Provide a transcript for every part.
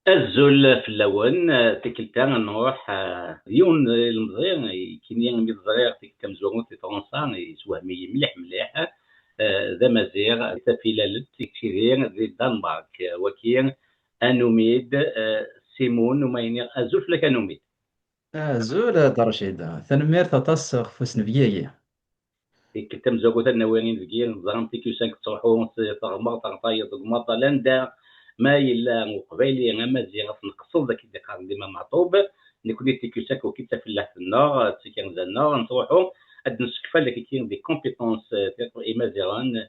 الزول في اللون تكلتا نروح يون المزيان كينيا مزرير في كم زوغون في فرنسا يسوى مليح مليح ذا مزيغ تفيلالت تكتيرين ذي الدنمارك وكين انوميد سيمون وما ينير ازول لك انوميد زول درشيد ثنمير تتصخ في سنفيي. كنت مزوجة النوارين ذكير زعما تيكي سانك تروحوا تغمر تغطاي تغمر لندا ما يلا مقبلي انا مزيان نقصد ذاك اللي قال ديما معطوب نكون تيكي سانك وكيتا في الله في النار تيكي النار نروحوا اد نسكفا لك كاين دي كومبيتونس اي مزيان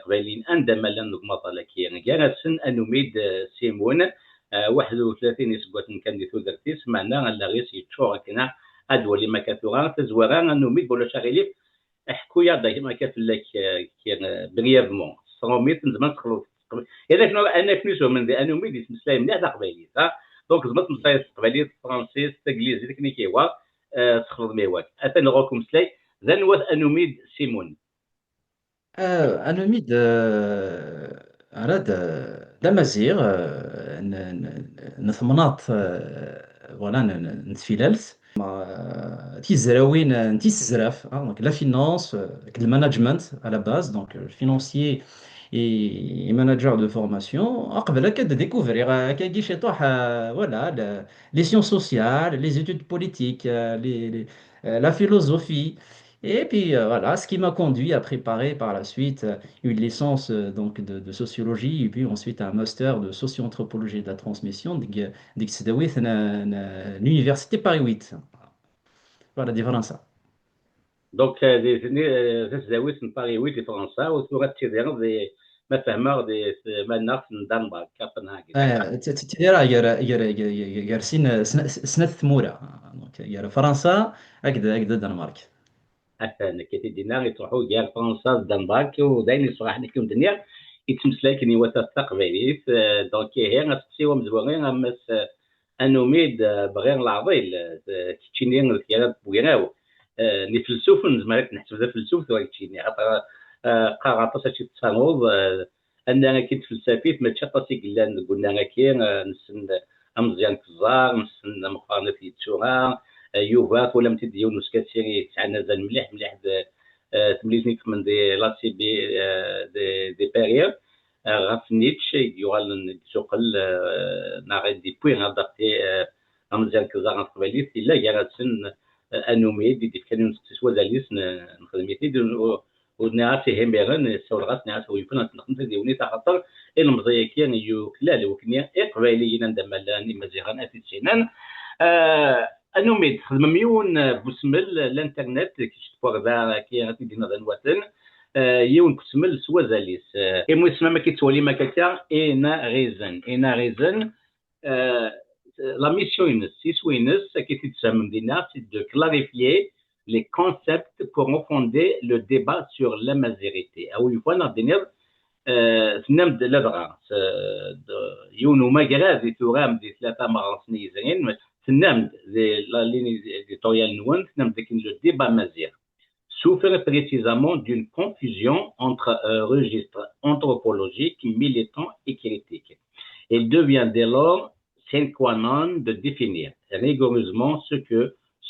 قبالين عندما لا نغمض لك كان سن انوميد سيمون 31 يسقط كان دي ثودرتيس معنا لا غيس يتشور كنا ادولي ما كثورا تزورا انوميد ولا شغيلي حكويا دايما كتفلك كان بريفمون 100 زعما تخلص اذا كنا انا كنيسو من ذي انو ميدي مسلاي مليح دا قبايلي دونك زعما مسلاي قبايلي فرنسيس انجليزي ديك نيكيوا تخلط ميوات اثن روكم مسلاي ذا نوات انو ميد سيمون أنا ميد أراد دمزيغ نثمناط فوالا نتفيلالت تيزراوين تيزراف دونك لا فينانس المانجمنت على باز دونك الفينانسيي et manager de formation قبل هكا de découvrir كي شي طوح voilà les sciences sociales les études politiques la philosophie. Et puis voilà, ce qui m'a conduit à préparer par la suite une licence donc de sociologie et puis ensuite un master de socio-anthropologie de la transmission l'université Paris 8. Voilà, des Français. دونك ذي زاويت من باغي وي دي فرنسا وثورات تيدير ذي ما فهمر ذي ما ناقص من دنمارك كابنهاغن تدير يا سنة ثمورة دونك يا فرنسا هكذا هكذا الدنمارك. انا كي تدينا يروحوا كاع فرنسا الدنمارك وداين يصراح لكم الدنيا يتمسلاك كني وتستقبليت دونك هي غتسيو مزوغين امس انوميد بغير العضيل تشيني كيرا بويناو ني فلسوف نزمرك نحسب ذا فلسوف ذا تشيني خاطر قاعطه شي تصاوب اننا كي تفلسفيت ما تشطاسي قلنا قلنا كي نسن امزيان كزار نسن مقارنه في تشوها يوفات ولا متي ديال نسكاتيري تاعنا زال مليح مليح تمليزني من دي لاسي بي دي بيريود غاف نيتش يوغال سوقل ناغي دي بوين ادابتي امزيان كزار نقبليت الا يا سن انومي دي كانوا تسوى داليس نخدميتي ونعرف همبرن سولغات نعرف ويكون نخدم ديوني تاع خاطر المزيا كان يوكلال وكنيا قبايليين عندما لاني مزيغان اتسينان انومي تخدم ميون بسمل الانترنت كي تفوق ذا كي غادي دينا ذا الوطن يون بسمل سوا زاليس اي اسمها ما كيتولي ما كتا اينا ريزن la mission Swiss qui c'est de clarifier les concepts pour fonder le débat sur la majorité. Ah oui, voilà, نمد لدغا يونو ما جرا ذي تورام ذي ثلاثة مرات سنيزين تنمد ذي لا ليني éditoriale نون تنمد ذيك لو ديبا مازير souffre précisément d'une confusion entre registre anthropologique, militant et critique. Il devient dès lors sine qua non de définir rigoureusement ce que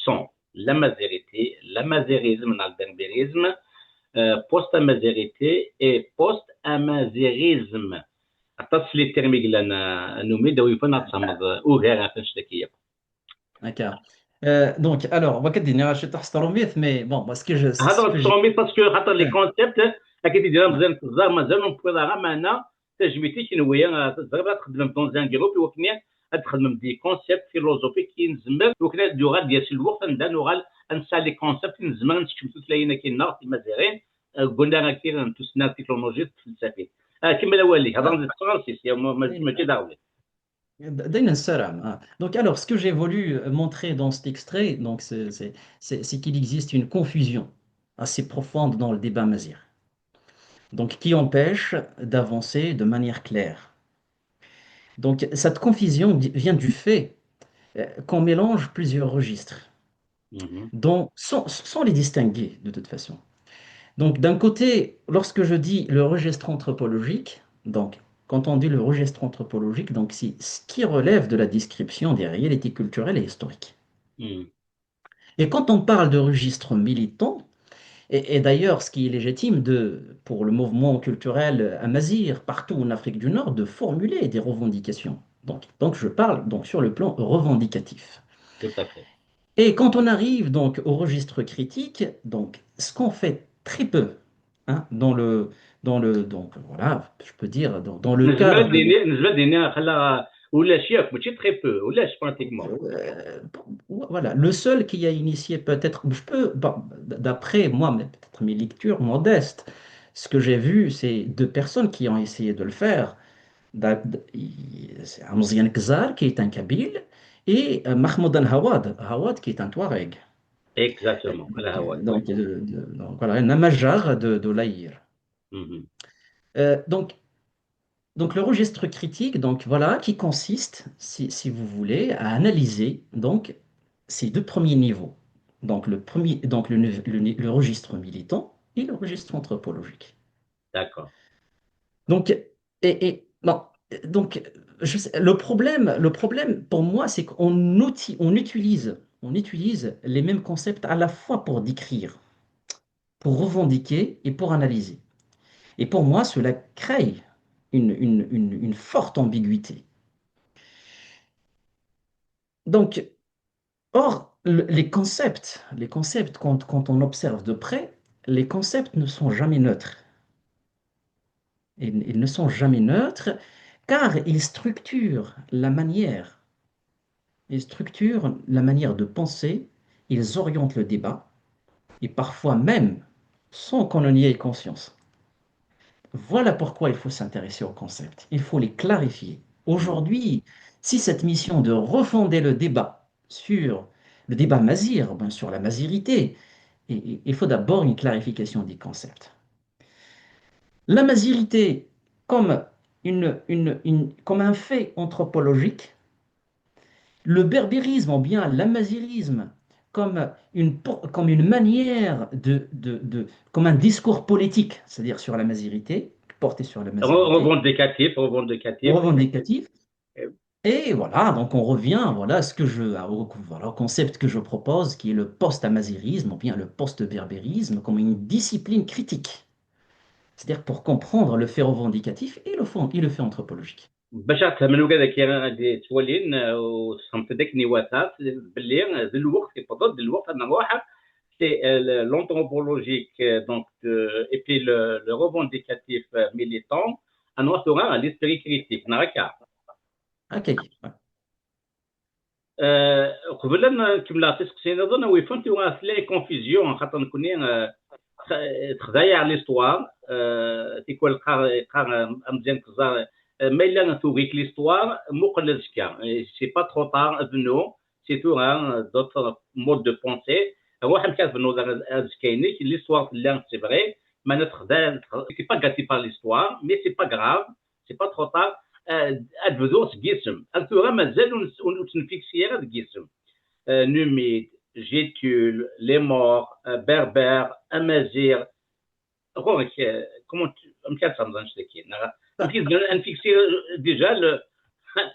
sont la mazérité, l'amazérisme, l'alberbérisme, post-amazérité et post-amazérisme. أتصل الترمي لنا نومي دو يكون أتصمد أوغير أفنش لكية. D'accord. Donc, alors, on va dire que je suis mais bon, parce que هذا ce que j'ai. التصميم باسكو خاطر لي Ouais. كونسيبت أكيد يدير مزيان كزار مازال نبغي معنا تجميتي كنويا زغبا تخدم دون ان جروب وكنيا تخدم دي كونسيبت فيلوزوفيك كي نزمر وكنا دوغال ديال الوقت نبدا نوغال انسى لي كونسيبت نزمر نشكمتو تلاينا كي نار كيما زيرين قلنا كثير نتوسنا تكنولوجيا الفلسفيه كما الاولي هذا نزيد فرانسيس ماشي داروين Donc, alors, ce que j'ai voulu montrer dans cet extrait, donc, c'est qu'il existe une confusion assez profonde dans le débat mazir, donc qui empêche d'avancer de manière claire. Donc, cette confusion vient du fait qu'on mélange plusieurs registres, sans les distinguer de toute façon. Donc, d'un côté, lorsque je dis le registre anthropologique, donc quand on dit le registre anthropologique, donc c'est ce qui relève de la description des réalités culturelles et historiques. Hmm. Et quand on parle de registre militant, et d'ailleurs, ce qui est légitime pour le mouvement culturel amazigh partout en Afrique du Nord de formuler des revendications. Donc je parle donc sur le plan revendicatif. Tout à fait. Et quand on arrive donc au registre critique, donc ce qu'on fait très peu hein, donc voilà, je peux dire dans le cadre de نجبد ديني خلا ولا شيء ماشي تري بو ولاش براتيكمون. Euh, voilà, le seul qui a initié peut-être, je peux, bon, d'après moi, mais peut-être mes lectures modestes, ce que j'ai vu, c'est deux personnes qui ont essayé de le faire. C'est Amziane Kzar, qui est un Kabyle, et Mahmoud Hawad, qui est un Touareg. اكزاكتومون على هواك وي. Donc voilà, un Amajar de l'Aïr. مهم. Donc, le registre critique, donc voilà, qui consiste, si vous voulez, à analyser donc ces deux premiers niveaux. Donc le premier, donc le registre militant et le registre anthropologique. D'accord. Donc, bon, donc le problème pour moi, c'est on utilise les mêmes concepts à la fois pour décrire, pour revendiquer et pour analyser. Et pour moi, cela crée une forte ambiguïté. Donc, or, les concepts quand on observe de près, les concepts ne sont jamais neutres. Ils ne sont jamais neutres car ils structurent la manière de penser, ils orientent le débat, et parfois même sans qu'on en y ait conscience. Voilà pourquoi il faut s'intéresser aux concepts. Il faut les clarifier. مم. Aujourd'hui, si cette mission de refonder le débat sur le débat mazir, ben, sur la mazirité, il faut d'abord une clarification des concepts. La mazirité comme, comme un fait anthropologique, le berbérisme ou bien l'amazirisme comme une manière comme un discours politique, c'est-à-dire sur la mazirité, porté sur la mazirité, Revendicatif, revendicatif. revendicatif. Et voilà, donc on revient voilà, voilà, au concept que je propose, qui est le post-amazirisme ou bien le post-berbérisme comme une discipline critique, c'est-à-dire pour comprendre le fait revendicatif et le fait anthropologique. باش تفهموا كذا كي غادي تولين وصمت داك النواتات باللي ذي الوقت كيفضل ذي الوقت انا واحد سي l'anthropologique donc et puis le revendicatif militant ان وصلنا l'esprit critique نراكا. Ok. Ouais. قبل ما نكمل تسقسينا ظن وي فهمتي لي كونفيزيون خاطر نكوني تخدايا على ليستوار تيكون القار مزيان كزار ما الا نتوغيك ليستوار مقلل كاع سي با ترو طار بنو سي تو دوطر مود دو بونسي واحد كان بنو كاينيك ليستوار لا سي فري ما نتخدا سي با غاتي بار ليستوار مي سي با غراف سي با ترو طار ادبدو سكيسم التوغا مازال ونتنفيكسي غير سكيسم Numide, Gétules, les Morts, Berbères, Amazir. Comment tu. Un petit peu de qui. Un petit peu fixé déjà le.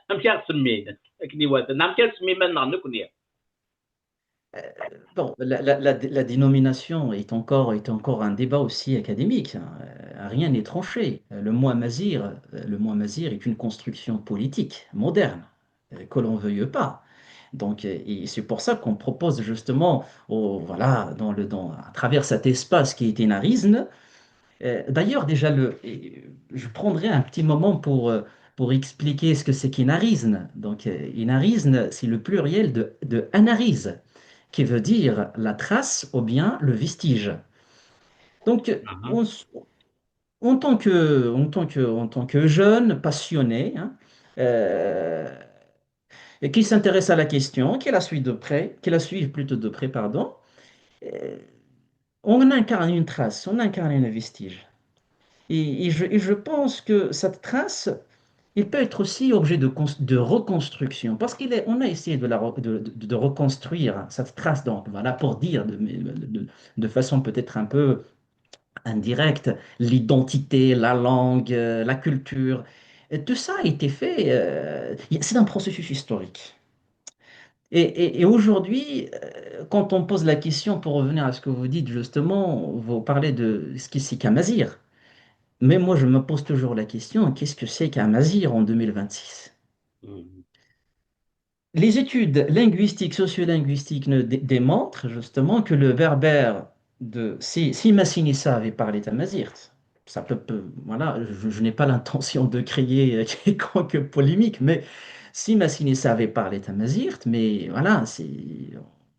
Un petit peu semé. Qui dit ouais. Un petit peu semé maintenant, nous connaissons. Bon, la dénomination est encore un débat aussi académique, hein. Rien n'est tranché. Le mot mazir est une construction politique moderne, que l'on veuille pas. Donc, et c'est pour ça qu'on propose justement, voilà, à travers cet espace qui est Énarisne. D'ailleurs, déjà, je prendrai un petit moment pour expliquer ce que c'est qu'Énarisne. Donc, Énarisne, c'est le pluriel de anaryse, qui veut dire la trace ou bien le vestige. Donc, en tant que jeune passionné, hein, euh, et qui s'intéresse à la question, qui la suit plutôt de près, pardon, euh, on incarne une trace, on incarne un vestige. Et je pense que cette trace, il peut être aussi objet de reconstruction, parce on a essayé de reconstruire cette trace, donc voilà, pour dire de façon peut-être un peu indirecte l'identité, la langue, la culture. Tout ça a été fait, c'est un processus historique. Et aujourd'hui, quand on pose la question, pour revenir à ce que vous dites justement, vous parlez de ce qui c'est qu'Amazir. Mais moi, je me pose toujours la question, qu'est-ce que c'est qu'Amazir en 2026? Mhm. Les études linguistiques, sociolinguistiques démontrent justement que le berbère si Massinissa avait parlé tamazight, ça voilà, je n'ai pas l'intention de créer quelconque polémique, mais si Massinissa avait parlé tamazight, mais voilà,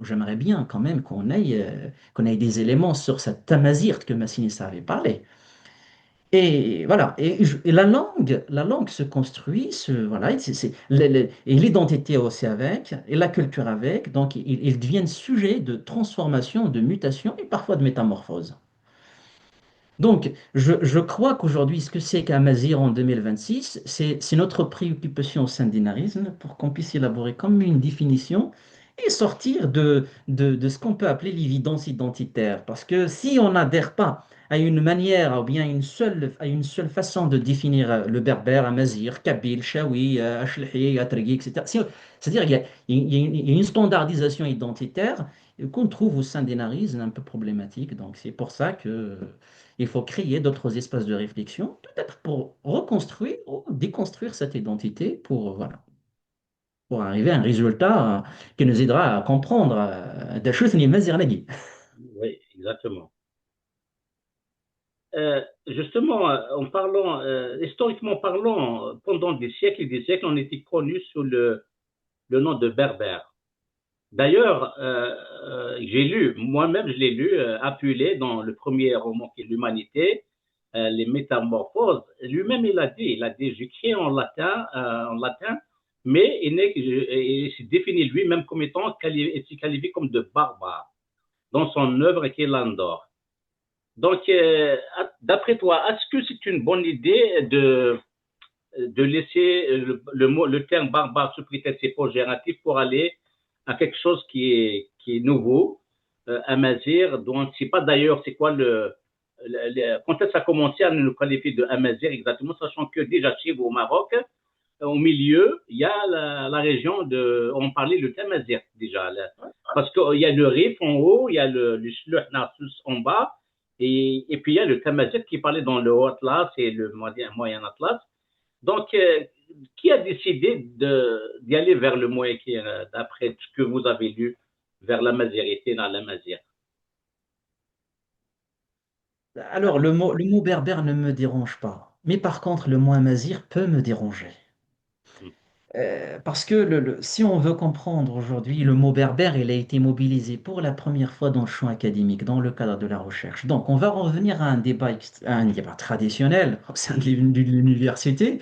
j'aimerais bien quand même qu'on ait des éléments sur cette tamazight que Massinissa avait parlé. Et voilà, et la langue se construit, voilà, et l'identité aussi avec, et la culture avec, donc ils deviennent sujets de transformation, de mutation et parfois de métamorphose. Donc, je crois qu'aujourd'hui, ce que c'est qu'Amazir en 2026, c'est notre préoccupation au sein d'Inarisme pour qu'on puisse élaborer comme une définition et sortir de ce qu'on peut appeler l'évidence identitaire. Parce que si on n'adhère pas à une manière ou bien à une seule façon de définir le berbère, Amazir, Kabyle, Chaoui, Achlhi, Atrégui, etc., c'est-à-dire qu'il y a une standardisation identitaire qu'on trouve au sein d'Inarisme un peu problématique. Donc, c'est pour ça que il faut créer d'autres espaces de réflexion, peut-être pour reconstruire ou déconstruire cette identité voilà, pour arriver à un résultat qui nous aidera à comprendre des choses ni mazir lagi. Oui, exactement. Justement, en parlant, historiquement parlant, pendant des siècles et des siècles, on était connu sous le nom de Berbère. D'ailleurs, j'ai lu, moi-même je l'ai lu, Apulé, dans le premier roman qui est l'Humanité, Les Métamorphoses. Lui-même, il a dit, j'écris en latin, mais il s'est défini lui-même comme étant, il s'est qualifié comme de barbare dans son œuvre qui est l'Andorre. Donc, d'après toi, est-ce que c'est une bonne idée de laisser le terme barbare sous prétexte génératif pour aller à quelque chose qui est nouveau, Amazir, dont on ne sait pas d'ailleurs c'est quoi quand est-ce que ça a commencé à nous qualifier de Amazir exactement, sachant que déjà chez vous au Maroc, au milieu, il y a la région on parlait le Amazir déjà, parce qu'il y a le Rif en haut, il y a le Shluh Narsus en bas, et puis il y a le Amazir qui parlait dans le Haut Atlas et le Moyen Atlas. Donc, qui a décidé d'y aller vers le mot équerre, d'après ce que vous avez lu, vers la mazérité dans la mazère? Alors, le mot berbère ne me dérange pas, mais par contre, le mot amazir peut me déranger. Parce que si on veut comprendre aujourd'hui, le mot berbère, il a été mobilisé pour la première fois dans le champ académique, dans le cadre de la recherche. Donc, on va revenir à un débat traditionnel au sein de l'université.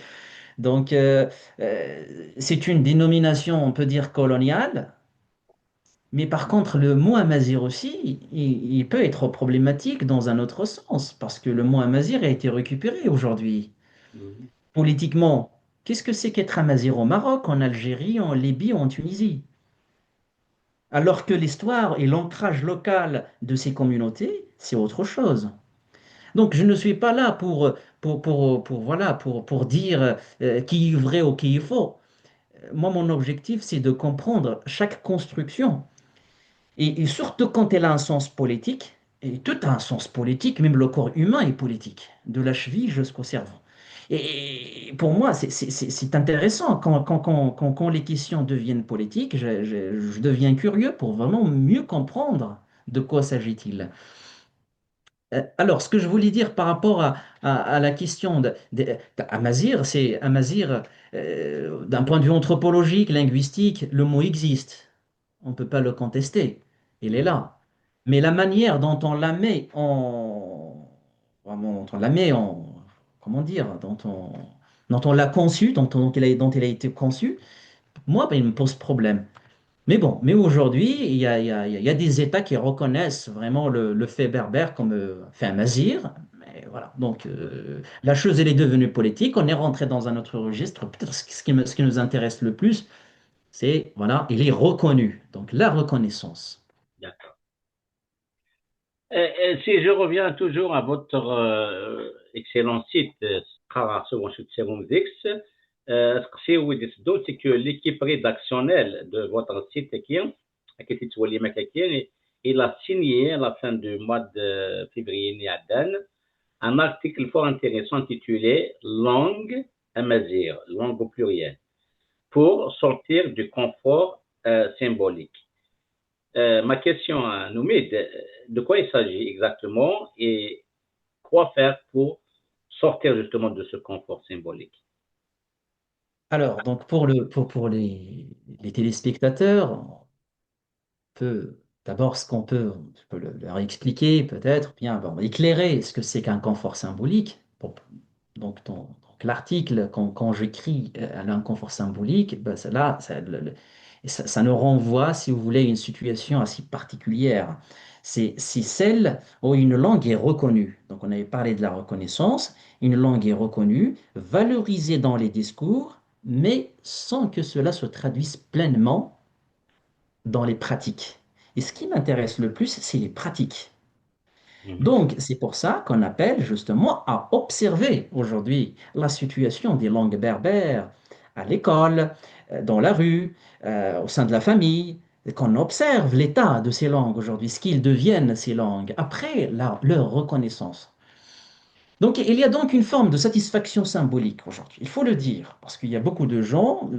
Donc, c'est une dénomination, on peut dire, coloniale. Mais par contre, le mot amazigh aussi, il peut être problématique dans un autre sens, parce que le mot amazigh a été récupéré aujourd'hui. Mhm. Politiquement, qu'est-ce que c'est qu'être amazigh au Maroc, en Algérie, en Libye, en Tunisie? Alors que l'histoire et l'ancrage local de ces communautés, c'est autre chose. Donc, je ne suis pas là voilà, pour dire qui est vrai ou qui est faux. Moi, mon objectif, c'est de comprendre chaque construction. Et surtout quand elle a un sens politique, et tout a un sens politique, même le corps humain est politique, de la cheville jusqu'au cerveau. Et pour moi, c'est intéressant quand les questions deviennent politiques, je deviens curieux pour vraiment mieux comprendre de quoi s'agit-il. Alors, ce que je voulais dire par rapport à la question d'Amazir, c'est Amazir, d'un point de vue anthropologique, linguistique, le mot existe. On ne peut pas le contester. Il est Mhm. là. Mais la manière dont on la met en... vraiment, dont on la met en... Comment dire? Dont on l'a conçu, dont il a été conçu, moi, ben, il me pose problème. Mais bon, mais aujourd'hui, il y a des États qui reconnaissent vraiment le fait berbère comme fait un mazir. Mais voilà, donc la chose, elle est devenue politique. On est rentré dans un autre registre. Peut-être ce qui nous intéresse le plus, c'est, voilà, il est reconnu. Donc la reconnaissance. D'accord. Si je reviens toujours à votre excellent site, c'est que l'équipe rédactionnelle de votre site il a signé à la fin du mois de février un article fort intéressant intitulé Langue amazigh, langue au pluriel, pour sortir du confort symbolique. Ma question à Noumid, de quoi il s'agit exactement et quoi faire pour sortir justement de ce confort symbolique? Alors, donc pour les téléspectateurs, d'abord, ce qu'on peut, je peux leur expliquer peut-être, bien bon, éclairer ce que c'est qu'un confort symbolique. Bon, donc l'article, quand j'écris un confort symbolique, ben, ça nous renvoie, si vous voulez, à une situation assez particulière. C'est celle où une langue est reconnue. Donc on avait parlé de la reconnaissance. Une langue est reconnue, valorisée dans les discours, mais sans que cela se traduise pleinement dans les pratiques. Et ce qui m'intéresse le plus, c'est les pratiques. Mhm. Donc, c'est pour ça qu'on appelle justement à observer aujourd'hui la situation des langues berbères à l'école, dans la rue, au sein de la famille, et qu'on observe l'état de ces langues aujourd'hui, ce qu'ils deviennent ces langues après leur reconnaissance. Donc, il y a donc une forme de satisfaction symbolique aujourd'hui, il faut le dire, parce qu'il y a beaucoup de gens,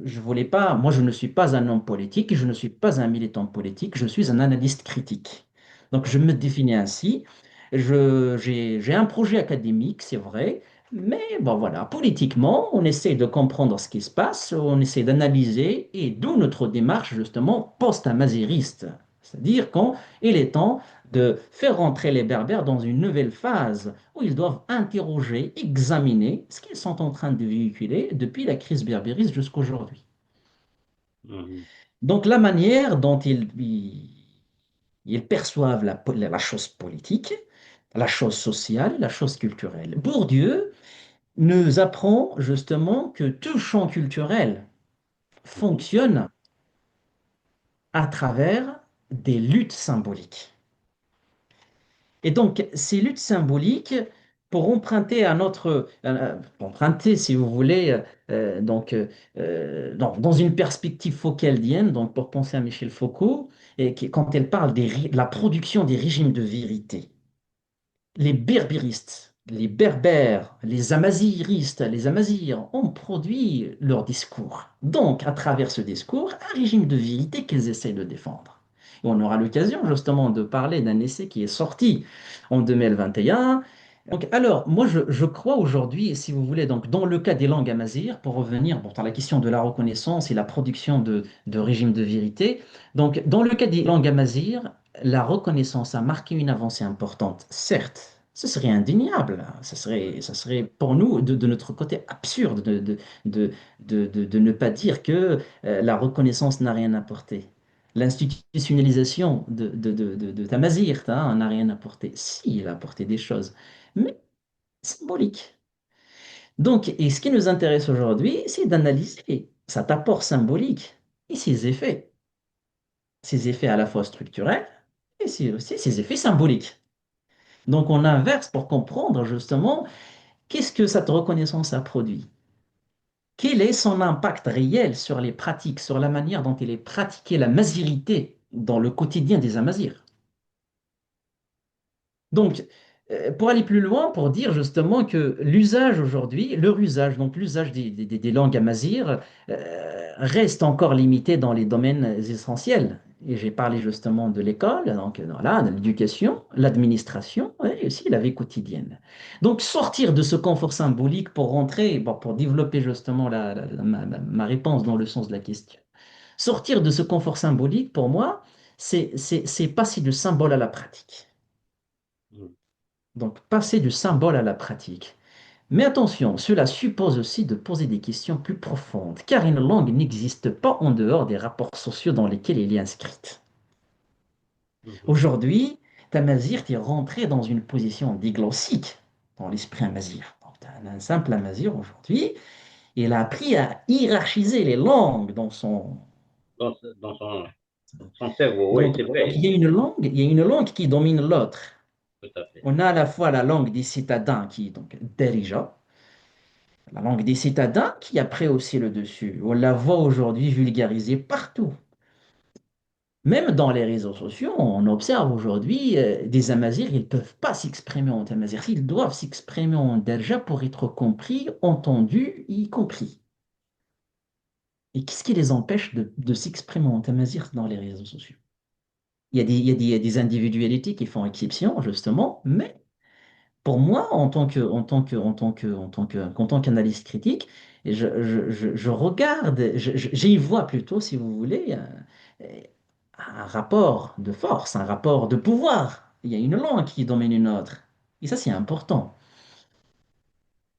je voulais pas, moi je ne suis pas un homme politique, je ne suis pas un militant politique, je suis un analyste critique. Donc, je me définis ainsi. J'ai un projet académique, c'est vrai, mais bon voilà, politiquement, on essaie de comprendre ce qui se passe, on essaie d'analyser, et d'où notre démarche justement post-amazériste. C'est-à-dire quand il est temps de faire rentrer les Berbères dans une nouvelle phase où ils doivent interroger, examiner ce qu'ils sont en train de véhiculer depuis la crise berbériste jusqu'à aujourd'hui. Mhm. Donc la manière dont ils perçoivent la chose politique, la chose sociale, la chose culturelle. Bourdieu nous apprend justement que tout champ culturel Mhm. fonctionne à travers des luttes symboliques. Et donc, ces luttes symboliques, pour emprunter à emprunter, si vous voulez, dans une perspective foucauldienne, donc pour penser à Michel Foucault, quand elle parle de la production des régimes de vérité, les berbéristes, les berbères, les amaziristes, les amazirs ont produit leur discours. Donc, à travers ce discours, un régime de vérité qu'ils essaient de défendre. Et on aura l'occasion justement de parler d'un essai qui est sorti en 2021. Donc, alors, moi, je crois aujourd'hui, si vous voulez, donc, dans le cas des langues amazirs, pour revenir à la question de la reconnaissance et la production de régimes de vérité, donc, dans le cas des langues amazirs, la reconnaissance a marqué une avancée importante, certes. Ce serait indéniable. Ça serait pour nous, de notre côté, absurde de ne pas dire que la reconnaissance n'a rien apporté. L'institutionnalisation de Tamazigh n'a rien apporté. Si, il a apporté des choses, mais symboliques. Donc, et ce qui nous intéresse aujourd'hui, c'est d'analyser cet apport symbolique et ses effets à la fois structurels et aussi ses effets symboliques. Donc on inverse pour comprendre justement qu'est-ce que cette reconnaissance a produit. Quel est son impact réel sur les pratiques, sur la manière dont il est pratiqué la mazirité dans le quotidien des Amazirs. Donc, pour aller plus loin, pour dire justement que l'usage aujourd'hui, leur usage, donc l'usage des langues amazighes, reste encore limité dans les domaines essentiels. Et j'ai parlé justement de l'école, donc voilà, de l'éducation, l'administration et aussi la vie quotidienne. Donc, sortir de ce confort symbolique pour rentrer, bon, pour développer justement ma réponse dans le sens de la question. Sortir de ce confort symbolique, pour moi, c'est passer du symbole à la pratique. Mhm. Donc, passer du symbole à la pratique. Mais attention, cela suppose aussi de poser des questions plus profondes, car une langue n'existe pas en dehors des rapports sociaux dans lesquels elle est inscrite. Mhm. Aujourd'hui, ta mazir est rentré dans une position diglossique dans l'esprit amazir. Donc, un simple amazir aujourd'hui, il a appris à hiérarchiser les langues dans son... Dans son cerveau, oui, Donc, c'est vrai, il y a une langue qui domine l'autre. tout à fait. On a à la fois la langue des citadins qui est donc Darija, La langue des citadins qui a pris aussi le dessus. On la voit aujourd'hui vulgarisée partout. Même dans les réseaux sociaux, on observe aujourd'hui des Amazirs, ils ne peuvent pas s'exprimer en Amazigh. Ils doivent s'exprimer en Darja pour être compris, entendus, y compris. Et qu'est-ce qui les empêche de s'exprimer en Amazigh dans les réseaux sociaux? Il y a des individualités qui font exception, justement, mais pour moi, en tant qu'analyste critique, je regarde, j'y vois plutôt, si vous voulez, un rapport de force, un rapport de pouvoir. Il y a une langue qui domine une autre. Et ça, c'est important.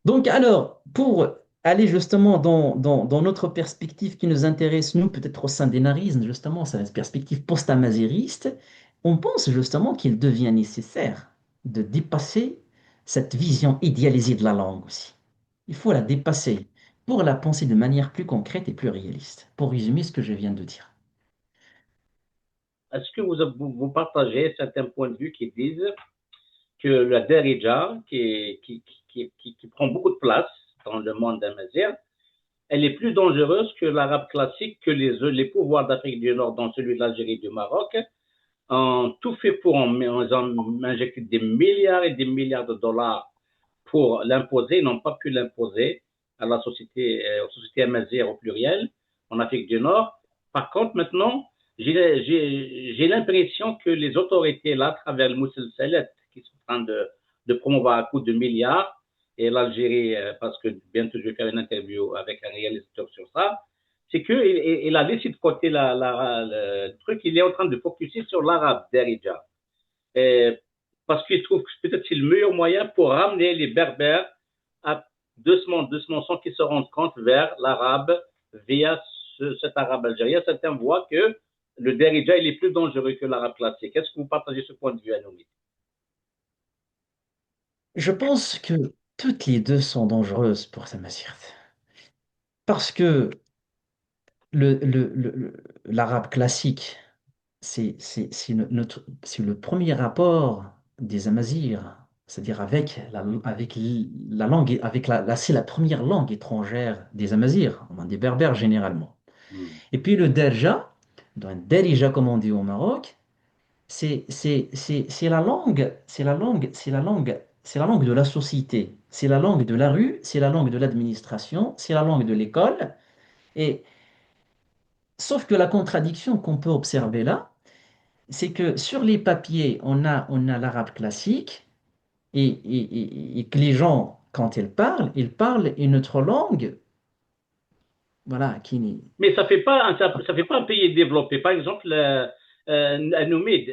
Donc, alors, pour aller justement dans notre perspective qui nous intéresse, nous, peut-être au sein des narismes, justement, c'est la perspective post-amazériste, on pense justement qu'il devient nécessaire de dépasser cette vision idéalisée de la langue aussi. Il faut la dépasser pour la penser de manière plus concrète et plus réaliste, pour résumer ce que je viens de dire. Est-ce que vous partagez certains points de vue qui disent que la Derija, qui prend beaucoup de place dans le monde amazigh, elle est plus dangereuse que l'arabe classique, que les pouvoirs d'Afrique du Nord, dont celui de l'Algérie et du Maroc, ont tout fait pour en injecter des milliards et des milliards de dollars pour l'imposer, ils n'ont pas pu l'imposer à la société, aux sociétés amazigh au pluriel, en Afrique du Nord. Par contre, maintenant, j'ai l'impression que les autorités, là, à travers le Moussel Salet, qui sont en train de promouvoir à coup de milliards, et l'Algérie, parce que bientôt je vais faire une interview avec un réalisateur sur ça, c'est qu'il a laissé de côté le truc, il est en train de focuser sur l'arabe Derija. Et parce qu'il trouve que peut-être c'est le meilleur moyen pour ramener les Berbères à doucement, sans qu'ils se rendent compte vers l'arabe via cet arabe algérien. Certains voient que le Derija, il est plus dangereux que l'arabe classique. Est-ce que vous partagez ce point de vue, Anoumi? Je pense que toutes les deux sont dangereuses pour Samasirte. Parce que l'arabe classique, c'est le premier rapport des Amazirs, c'est-à-dire avec la langue, c'est la première langue étrangère des Amazirs, enfin, des Berbères généralement. Hmm. Et puis le Derja, dans Derija comme on dit au Maroc, c'est la langue, c'est la langue de la société, c'est la langue de la rue, c'est la langue de l'administration, c'est la langue de l'école. Et sauf que la contradiction qu'on peut observer là, c'est que sur les papiers, on a l'arabe classique et que les gens, quand ils parlent une autre langue, voilà, qui n'est... Mais ça fait pas un pays développé. Par exemple, Anoumi,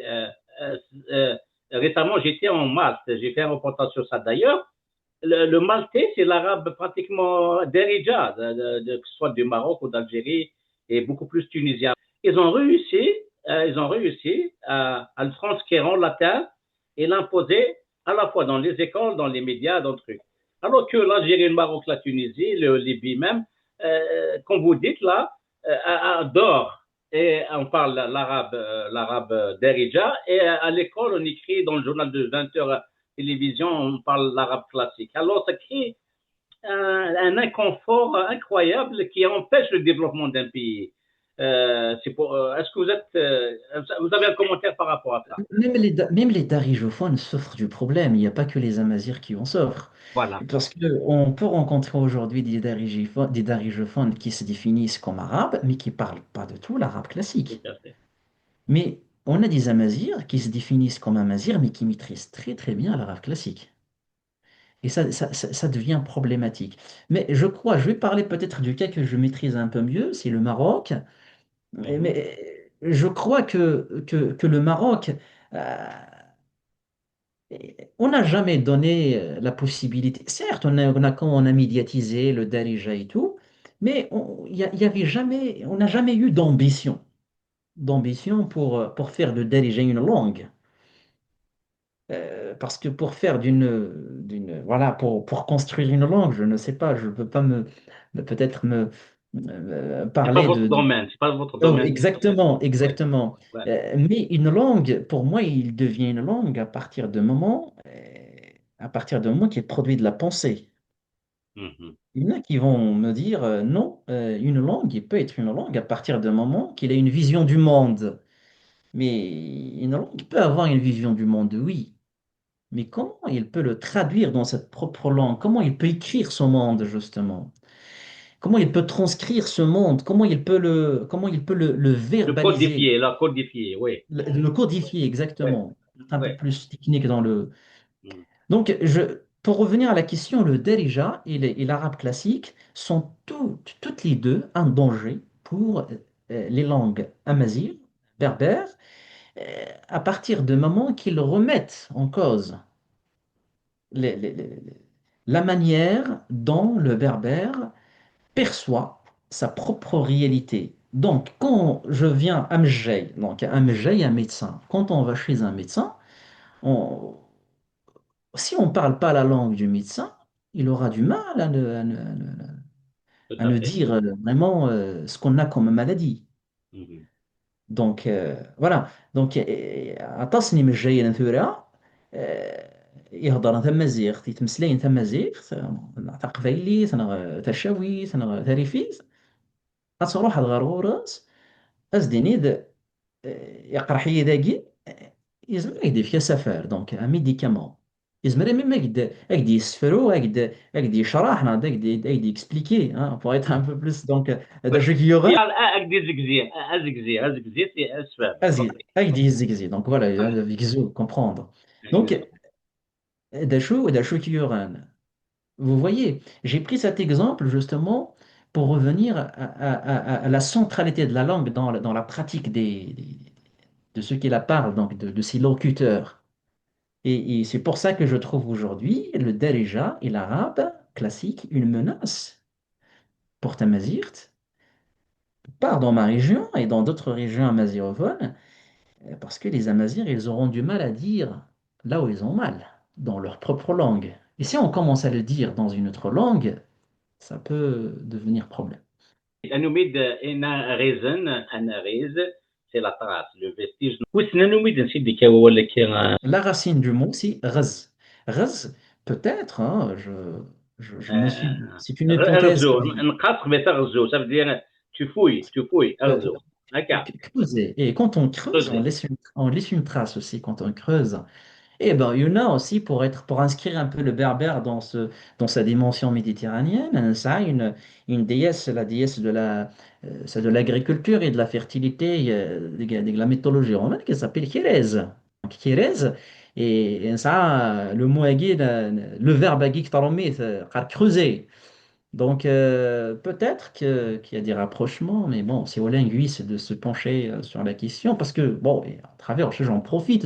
récemment, j'étais en Malte. J'ai fait un reportage sur ça. D'ailleurs, le maltais, c'est l'arabe pratiquement derija, que ce soit du Maroc ou d'Algérie, et beaucoup plus tunisien. Ils ont réussi à le transcrire en latin et l'imposer à la fois dans les écoles, dans les médias, dans le truc. Alors que l'Algérie, le Maroc, la Tunisie, le Libye même, comme vous dites là, dehors, et on parle l'arabe derija, et à l'école, on écrit dans le journal de 20 heures télévision, on parle l'arabe classique. Alors, ça crée un inconfort incroyable qui empêche le développement d'un pays. Est-ce que vous avez un commentaire par rapport à ça? Même les darijophones souffrent du problème. Il n'y a pas que les Amazirs qui en souffrent. Voilà, Parce qu'on peut rencontrer aujourd'hui des darijophones qui se définissent comme arabes, mais qui ne parlent pas de tout l'arabe tout classique. à fait. Mais on a des Amazirs qui se définissent comme Amazirs, mais qui maîtrisent très très bien l'arabe classique. Et ça devient problématique. Mais je vais parler peut-être du cas que je maîtrise un peu mieux, c'est le Maroc. Mhm. Mais je crois que le Maroc, on n'a jamais donné la possibilité. Certes, quand on a médiatisé le Darija et tout, mais il y avait jamais, on n'a jamais eu d'ambition pour faire de Darija une langue. Parce que pour faire voilà, pour construire une langue, je ne sais pas, je ne peux pas peut-être C'est pas parler votre domaine, c'est pas votre Oh, domaine d'expertise. exactement, Ouais, exactement. ouais. Mais une langue, pour moi, il devient une langue à partir du moment qu'il produit de la pensée. Mhm. Il y en a qui vont me dire non, une langue, il peut être une langue à partir du moment qu'il a une vision du monde. Mais une langue peut avoir une vision du monde, oui. Mais comment il peut le traduire dans cette propre langue? Comment il peut écrire ce monde, justement? Comment il peut transcrire ce monde? Comment il peut le Le verbaliser, codifié, la codifié, oui. le codifier Oui, exactement? C'est un peu oui. plus technique dans le. Mhm. Donc, pour revenir à la question, le Darija et l'arabe classique sont toutes les deux un danger pour les langues amazighes, berbères, à partir du moment qu'ils remettent en cause les- les- les- la manière dont le berbère perçoit sa propre réalité. Donc, quand je viens à Mjay, donc à Mjay, un médecin, quand on va chez un médecin, on- si on ne parle pas la langue du médecin, il aura du mal Tout à à nous fait. dire vraiment ce qu'on a comme maladie. Mhm. Donc, voilà. Donc, عطاسني من الجاي نثورة يهضر تمازيغ تيتمسلاين تمازيغ تقبايلي تشاوي تريفيز غتروح غير غوراس أزدينيد يقرح يداكي يزمر يدي فيها سفر دونك ان ميديكامون يزمر ميم هكدي يسفرو هكدي يشرح هكدي اكسبليكي بوغ ايتر ان بو بلوس دونك Oui. هذا جو Il y كيوغا a Agdi Zigzir, Azigzir, c'est Asfab. ازيد هكدي يزيكزي دونك فوالا فيكزو كومبروندر دونك Exactement. هذا شو كيوغان. Vous voyez, j'ai pris cet exemple justement pour revenir à la centralité de la langue dans la pratique de ceux qui la parlent, donc de ses locuteurs. Et c'est pour ça que je trouve aujourd'hui le Darija et l'arabe classique une menace pour Tamazirt, pas dans ma région et dans d'autres régions amazirophones, parce que les Amazirs, ils auront du mal à dire là où ils ont mal, dans leur propre langue. Et si on commence à le dire dans une autre langue, ça peut devenir problème. Anumid Anariz, c'est la trace, le vestige. Oui, c'est Anumid, c'est des Kawala qui La racine du mot, c'est raz. Raz, peut-être, hein, je me suis. C'est une hypothèse que Arzo, j'ai. un quatre mais Arzo, ça veut dire tu fouilles, euh, Arzo. D'accord, Creuser. Et quand on creuse, creusez. on laisse une trace aussi quand on creuse. Et ben, il y en a aussi pour inscrire un peu le berbère dans sa dimension méditerranéenne. Ça a une déesse, la déesse c'est de l'agriculture et de la fertilité, de la mythologie romaine qui s'appelle Kérès. Donc, Kérès, et ça, le mot agui, le verbe agui qui creuser. Donc, peut-être qu'il y a des rapprochements, mais bon, c'est aux linguistes de se pencher sur la question, parce que, bon, et à travers, j'en profite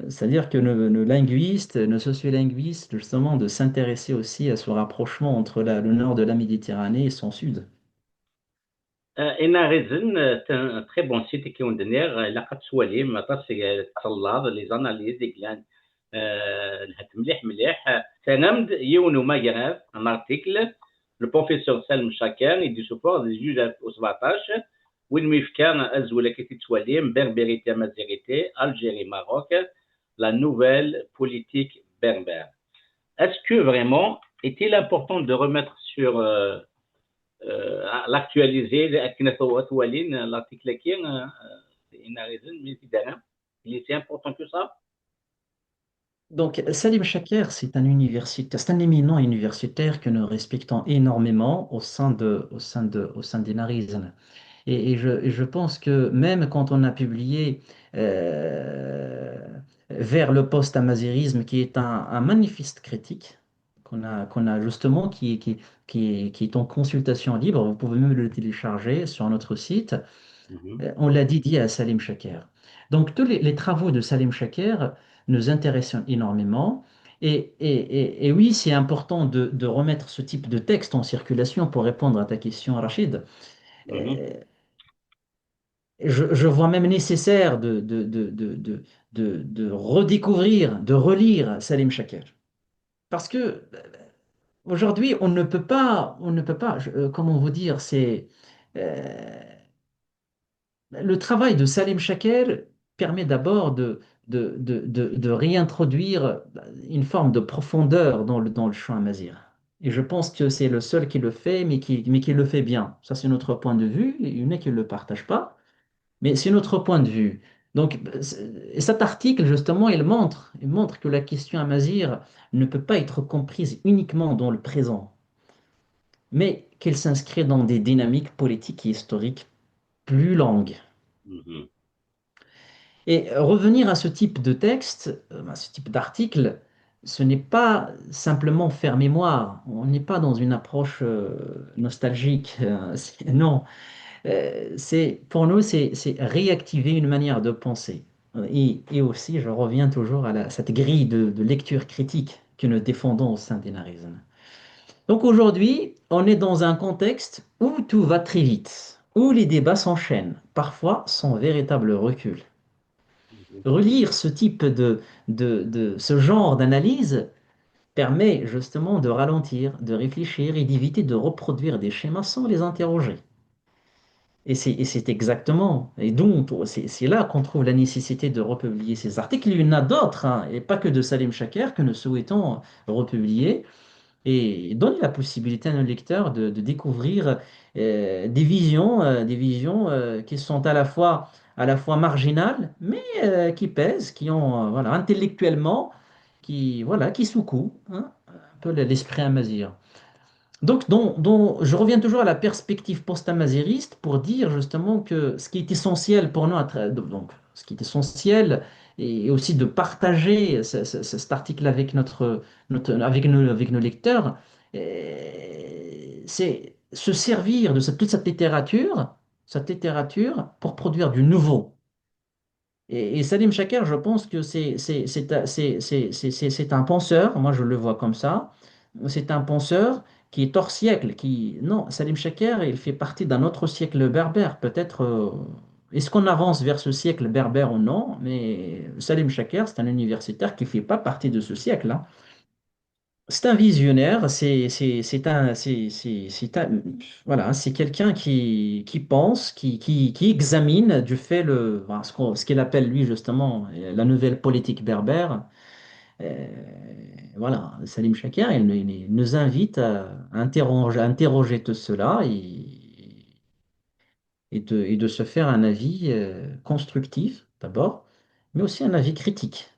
c'est-à-dire que nos linguistes, nos sociolinguistes, justement, de s'intéresser aussi à ce rapprochement entre le nord de la Méditerranée et son sud. Enarizen, c'est un très bon site qui est donné. La Katsouali, maintenant c'est Tsalad, les analyses, les glandes. مليح مليح تنمد يونو ما جراف un article le professeur Salm Chakan il dit support des juges au 17 وين ميفكان أزولة كي تتوليم berbérité mazérité Algérie Maroc la nouvelle politique berbère est-ce que vraiment est-il important de remettre sur l'actualiser l'article qui est une raison mais il est si important que ça. Donc, Salim Chaker, c'est un universitaire, c'est un éminent universitaire que nous respectons énormément au sein des Narizes. Et je pense que même quand on a publié euh, vers le post-amazirisme, qui est un manifeste critique, qu'on a justement, qui est en consultation libre, vous pouvez même le télécharger sur notre site, Mhm. on l'a dédié à Salim Chaker. Donc tous les travaux de Salim Chaker nous intéressent énormément. Et oui, c'est important de remettre ce type de texte en circulation pour répondre à ta question, Rachid. Mhm. Euh, je vois même nécessaire de redécouvrir, de relire Salim Chaker. Parce que aujourd'hui, on ne peut pas, comment vous dire, euh, le travail de Salim Chaker permet d'abord de réintroduire une forme de profondeur dans le champ amazigh. Et je pense que c'est le seul qui le fait, mais qui le fait bien. Ça, c'est notre point de vue. Il y en a qui ne le partagent pas, mais c'est notre point de vue. Donc, et cet article, justement, il montre que la question amazigh ne peut pas être comprise uniquement dans le présent, mais qu'elle s'inscrit dans des dynamiques politiques et historiques plus longues. Mhm. Et revenir à ce type de texte, à ce type d'article, ce n'est pas simplement faire mémoire. On n'est pas dans une approche nostalgique. Non. Pour nous, c'est réactiver une manière de penser. Et aussi, je reviens toujours à cette grille de lecture critique que nous défendons au sein d'Enarism. Donc aujourd'hui, on est dans un contexte où tout va très vite, où les débats s'enchaînent, parfois sans véritable recul. Mhm. Relire ce type ce genre d'analyse permet justement de ralentir, de réfléchir et d'éviter de reproduire des schémas sans les interroger. Et c'est exactement, et donc c'est là qu'on trouve la nécessité de republier ces articles. Il y en a d'autres, hein, et pas que de Salim Chaker, que nous souhaitons republier et donner la possibilité à nos lecteurs de découvrir des visions qui sont à la fois marginales, mais qui pèsent, qui ont, voilà, intellectuellement, voilà, qui secouent hein, un peu l'esprit amazigh. Donc, je reviens toujours à la perspective post-amazériste pour dire justement que ce qui est essentiel pour nous, donc, ce qui est essentiel, et aussi de partager cet article avec avec nos lecteurs, c'est se servir de toute cette littérature pour produire du nouveau. Et Salim Chaker, je pense que c'est un penseur, moi je le vois comme ça, c'est un penseur qui est hors siècle, qui... Non, Salim Chaker, il fait partie d'un autre siècle berbère, peut-être... est-ce qu'on avance vers ce siècle berbère ou non? Mais Salim Chaker, c'est un universitaire qui ne fait pas partie de ce siècle, hein. C'est un visionnaire, voilà, c'est quelqu'un qui pense, qui examine du fait enfin, ce qu'il appelle lui justement la nouvelle politique berbère. Euh, voilà, Salim Chaker, il nous invite à interroger tout cela et de se faire un avis constructif d'abord, mais aussi un avis critique.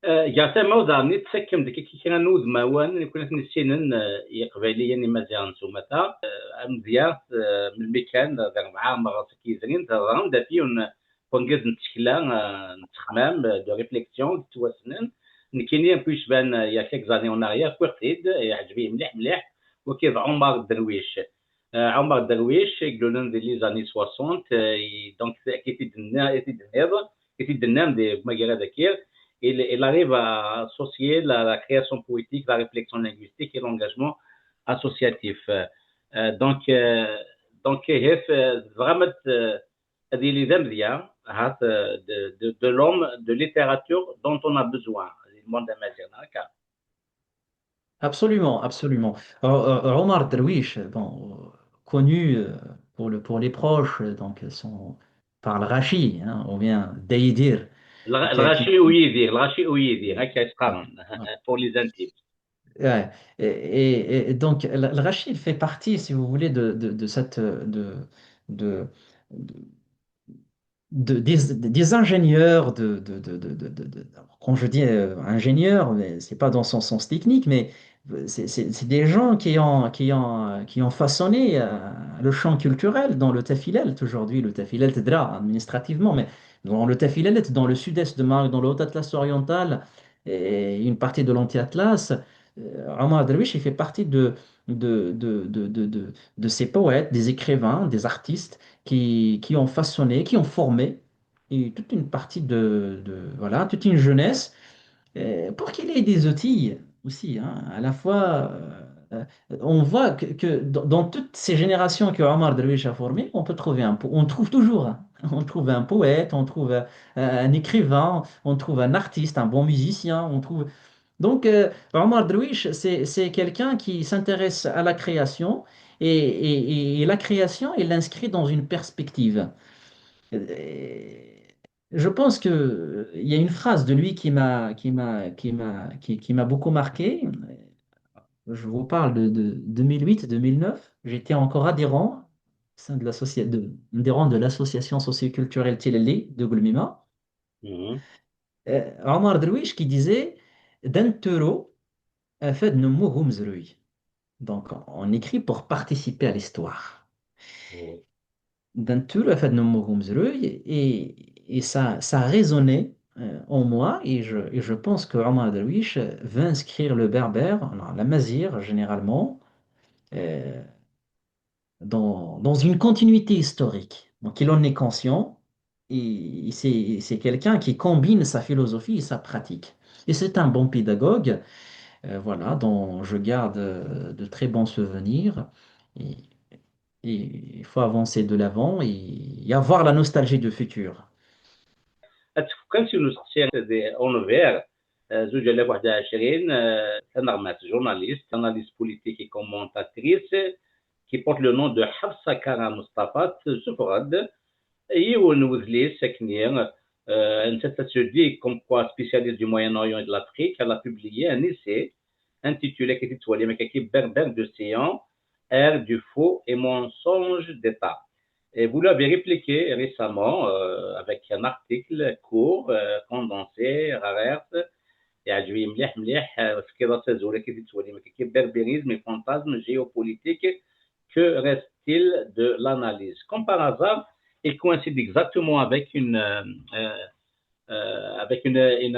جاتا موضع نتسكم ديك كي كنوض موان كنا نسينن يقباليا مزيان سومتا مزيان من المكان مع مرات كيزرين تظن دا فيون كونجز نتشكلا نتخمام دو ريفليكسيون تواسنن نكيني ان بوش بان يا كيك زاني اون اريير كويرتيد يعجبني مليح مليح وكيف عمر الدرويش عمر الدرويش يقولوا لنا دي لي زاني 60 دونك كي تدنام دي ماكيرا داكير il arrive à associer la création poétique, la réflexion linguistique et l'engagement associatif. Donc, كيف vraiment هذه اللي ذنبيا de l'homme, de littérature dont on a besoin. Le monde amazigh هكا. Absolument, absolument. Omar Darwish, bon, connu pour les proches, donc par le Rachi, hein, on vient d'Aïdir, qui, الغاشي ويدير هكا يتقارن pour les intimes. ouais. Et donc le Rachi il fait partie, si vous voulez, de cette de, de- des ingénieurs quand je dis ingénieur, mais c'est pas dans son sens technique, mais c'est des gens qui ont façonné le champ culturel dans le Tafilet aujourd'hui, le Tafilet Dra administrativement, mais dans le Tafilet, dans le sud-est de Maroc, dans le Haut-Atlas oriental et une partie de l'Anti-Atlas, Omar Darwish, il fait partie de ces poètes, des écrivains, des artistes qui ont façonné, qui ont formé et toute une partie voilà, toute une jeunesse pour qu'il ait des outils aussi, hein, à la fois, on voit que dans toutes ces générations que Omar Darwish a formées, on peut trouver on trouve toujours, hein. On trouve un poète, on trouve un écrivain, on trouve un artiste, un bon musicien, on trouve... Donc, Omar Darwish, c'est quelqu'un qui s'intéresse à la création et la création, il l'inscrit dans une perspective. Euh, Je pense que il y a une phrase de lui qui m'a beaucoup marqué. Je vous parle de 2008-2009. J'étais encore adhérent, au sein adhérent de l'association socioculturelle Tileli de Goulmima. Mhm. Omar Drouish qui disait Dantero a fait de nos mots Donc, on écrit pour participer à l'histoire. Oui. Dantero a fait de nos mots et ça a résonné en moi et je pense que Omar Drouish veut inscrire le berbère, non, la mazir généralement, euh, dans une continuité historique. Donc, il en est conscient et c'est quelqu'un qui combine sa philosophie et sa pratique. Et c'est un bon pédagogue, voilà, dont je garde de très bons souvenirs. Et, et il faut avancer de l'avant et avoir la nostalgie du futur. كان شي نسختي اونفير زوج آلاف واحد وعشرين نغمات جورناليست اناليست بوليتيك et commentatrice qui porte le nom de Hafsa Kara Mustafa Sufrad يون وزلي ساكنين انت se dit comme quoi spécialiste du Moyen-Orient et de l'Afrique. Elle a publié un essai intitulé كتبت مكاكي berbère de Sion, ère du faux et mensonge d'État. Et vous l'avez répliqué récemment avec un article court, condensé, rare, يعجبني مليح مليح في كراسة زولة كي تولي ما كي berbérisme et fantasme géopolitique, que reste-t-il de l'analyse? Comme par hasard, il coïncide exactement avec une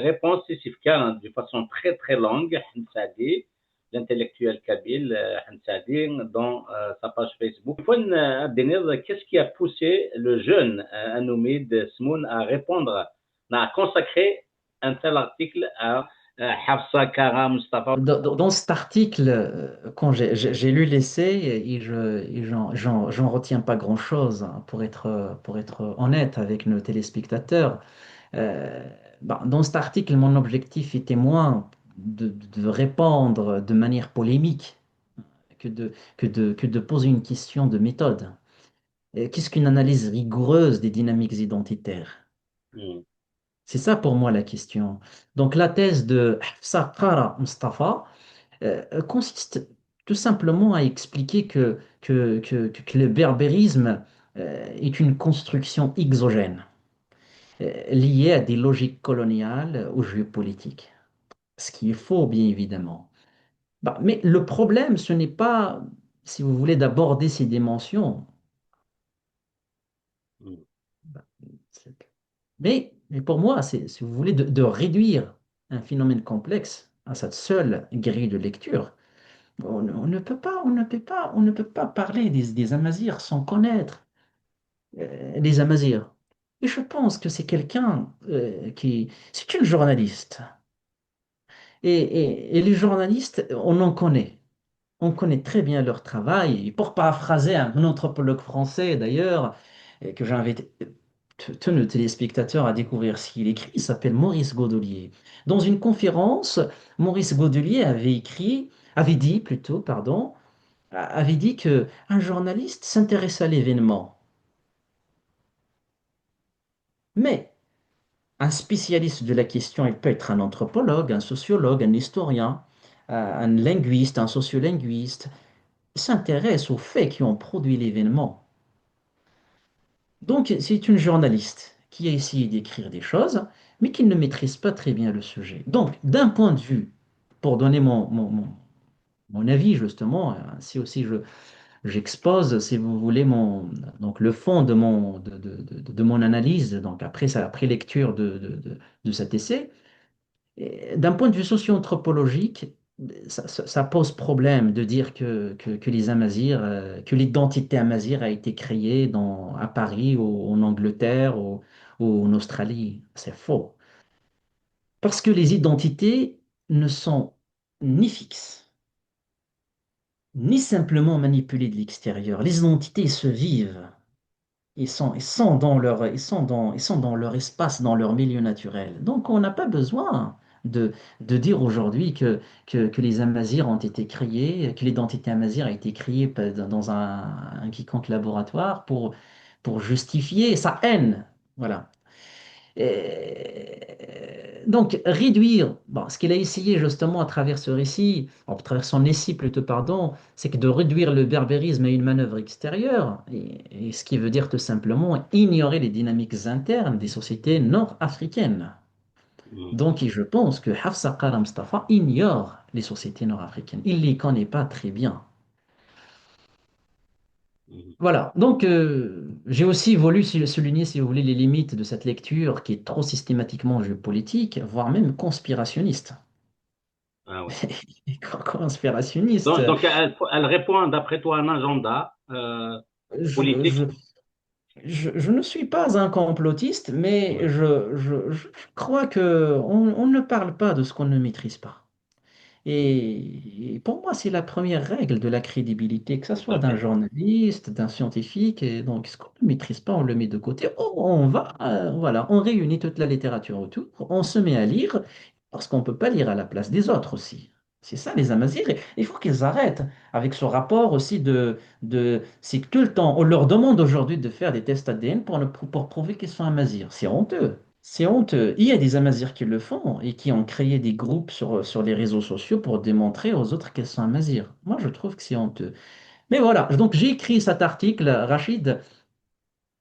réponse spécifique de façon très très longue, Hansadi, l'intellectuel kabyle Hansadi, dans sa page Facebook. Qu'est-ce qui a poussé le jeune Anoumid Smoun à répondre, à consacrer un tel article à Hafsa Kara Mustafa? Dans cet article, quand j'ai lu l'essai, j'en retiens pas grand-chose, hein, pour être honnête avec nos téléspectateurs. Euh, Dans cet article, mon objectif était moins de répondre de manière polémique que de poser une question de méthode. Qu'est-ce qu'une analyse rigoureuse des dynamiques identitaires? Hmm. C'est ça pour moi la question. Donc la thèse de Hafsa Kara Mustafa consiste tout simplement à expliquer que le berbérisme est une construction exogène liée à des logiques coloniales ou géopolitiques. Ce qui est faux, bien évidemment. Mais le problème, ce n'est pas, si vous voulez, d'aborder ces dimensions, Hmm. bah, mais pour moi, c'est, si vous voulez, de réduire un phénomène complexe à cette seule grille de lecture. On ne peut pas, on ne peut pas, on ne peut pas parler des Amazirs sans connaître les Amazirs. Et je pense que c'est quelqu'un c'est une journaliste. Et les journalistes, on en connaît. On connaît très bien leur travail. Et pour paraphraser un anthropologue français d'ailleurs, que j'invite tous nos téléspectateurs à découvrir ce qu'il écrit, il s'appelle Maurice Godelier. Dans une conférence, Maurice Godelier avait dit plutôt, pardon, avait dit que un journaliste s'intéresse à l'événement, mais un spécialiste de la question, il peut être un anthropologue, un sociologue, un historien, un linguiste, un sociolinguiste, s'intéresse aux faits qui ont produit l'événement. Donc, c'est une journaliste qui a essayé d'écrire des choses, mais qui ne maîtrise pas très bien le sujet. Donc, d'un point de vue, pour donner mon avis justement, ainsi aussi j'expose, si vous voulez, donc le fond de mon analyse, donc après lecture de cet essai. Et d'un point de vue socio-anthropologique, ça pose problème de dire que les Amazirs, que l'identité amazigh a été créée à Paris, en Angleterre, ou en Australie. C'est faux. Parce que les identités ne sont ni fixes, ni simplement manipulées de l'extérieur. Les identités se vivent. Ils sont dans leur espace, dans leur milieu naturel. Donc, on n'a pas besoin de dire aujourd'hui que les Amazirs ont été créés, que l'identité amazigh a été créée dans un quiconque laboratoire pour justifier sa haine. Voilà. Donc, réduire, bon, ce qu'il a essayé justement à travers ce récit, à travers son récit plutôt, pardon, c'est que de réduire le berbérisme à une manœuvre extérieure, et ce qui veut dire tout simplement ignorer les dynamiques internes des sociétés nord-africaines. Mhm. Donc, je pense que Hafsa Qara Mustafa ignore les sociétés nord-africaines. Il ne les connaît pas très bien. Mhm. Voilà, donc j'ai aussi voulu souligner, si vous voulez, les limites de cette lecture qui est trop systématiquement géopolitique, voire même conspirationniste. Ah ouais. Conspirationniste, Donc, elle répond, d'après toi, à un agenda je, politique. je, je ne suis pas un complotiste, mais Ouais. je crois que on ne parle pas de ce qu'on ne maîtrise pas. Mhm. Et pour moi, c'est la première règle de la crédibilité, que ce Tout soit à d'un fait. journaliste, d'un scientifique. Et donc, ce qu'on ne maîtrise pas, on le met de côté. On va, voilà, on réunit toute la littérature autour, on se met à lire, parce qu'on ne peut pas lire à la place des autres aussi. C'est ça, les Amazirs. Et il faut qu'ils arrêtent avec ce rapport aussi c'est que tout le temps, on leur demande aujourd'hui de faire des tests ADN pour prouver qu'ils sont Amazirs. C'est honteux. C'est honteux. Il y a des Amazirs qui le font et qui ont créé des groupes sur les réseaux sociaux pour démontrer aux autres qu'elles sont Amazirs. Moi, je trouve que c'est honteux. Mais voilà, donc j'ai écrit cet article, Rachid,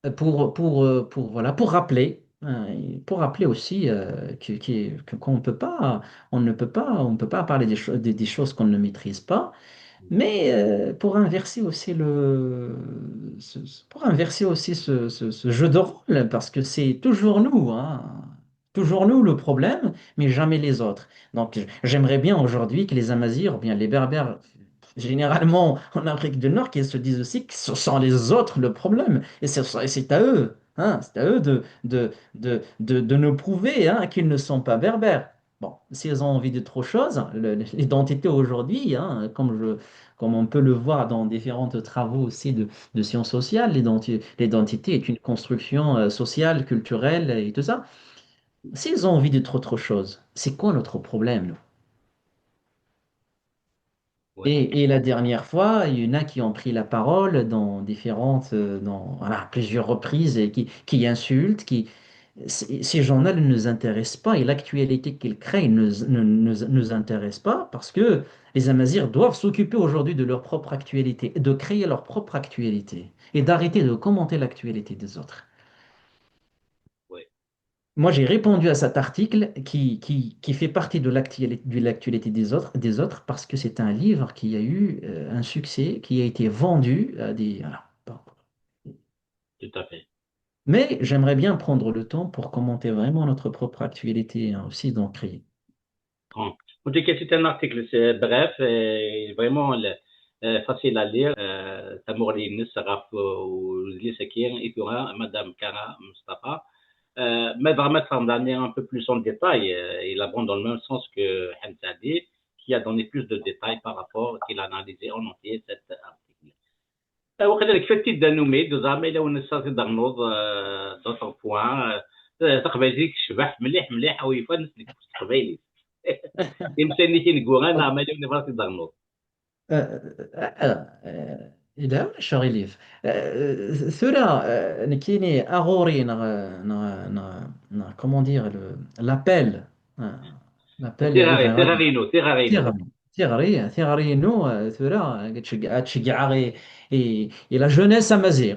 voilà, pour rappeler aussi qu'on peut pas, on ne peut pas parler des choses qu'on ne maîtrise pas. Mais pour inverser aussi pour inverser aussi ce jeu de rôle, parce que c'est toujours nous, hein, toujours nous le problème, mais jamais les autres. Donc j'aimerais bien aujourd'hui que les Amazirs, ou bien les Berbères, généralement en Afrique du Nord, qu'ils se disent aussi que ce sont les autres le problème. Et c'est à eux, hein, c'est à eux de nous prouver hein, qu'ils ne sont pas Berbères. Bon, s'ils ont envie d'autre chose, l'identité aujourd'hui, hein, comme on peut le voir dans différents travaux aussi de sciences sociales, l'identité est une construction sociale, culturelle et tout ça. S'ils ont envie d'être autre chose, c'est quoi notre problème, nous? Ouais. Et la dernière fois, il y en a qui ont pris la parole dans voilà, plusieurs reprises et qui insultent, ces gens-là ne nous intéressent pas et l'actualité qu'ils créent ne nous intéresse pas parce que les Amazirs doivent s'occuper aujourd'hui de leur propre actualité, de créer leur propre actualité et d'arrêter de commenter l'actualité des autres. Ouais. Moi, j'ai répondu à cet article qui fait partie de l'actualité des autres parce que c'est un livre qui a eu un succès, qui a été vendu à des... voilà. Bon. Tout à fait. Mais j'aimerais bien prendre le temps pour commenter vraiment notre propre actualité hein, aussi dans Créer. Bon. En tout cas, c'est un article c'est bref et vraiment facile à lire. Tamourli Nisraf ou Sakir et puis Madame Kara Mustafa. Mais vraiment, sans donner un peu plus en détail, il abonde dans le même sens que Hamzadi, qui a donné plus de détails par rapport, qu'il a analysé en entier cet article. وكذلك في التدنمي زعما الا ونستطيع نوض دوطر بوان تقبايزيك شبح مليح مليح ويفنس لك تقبايلي يمسني كي نقول انا عملي ونفرتي دغنوض. إذا شغل ليف ثورة نكيني أغوري comment dire l'appel l'appel يعرف تيغارينو تيغارينو. Thierry, nous, et la jeunesse amazigh,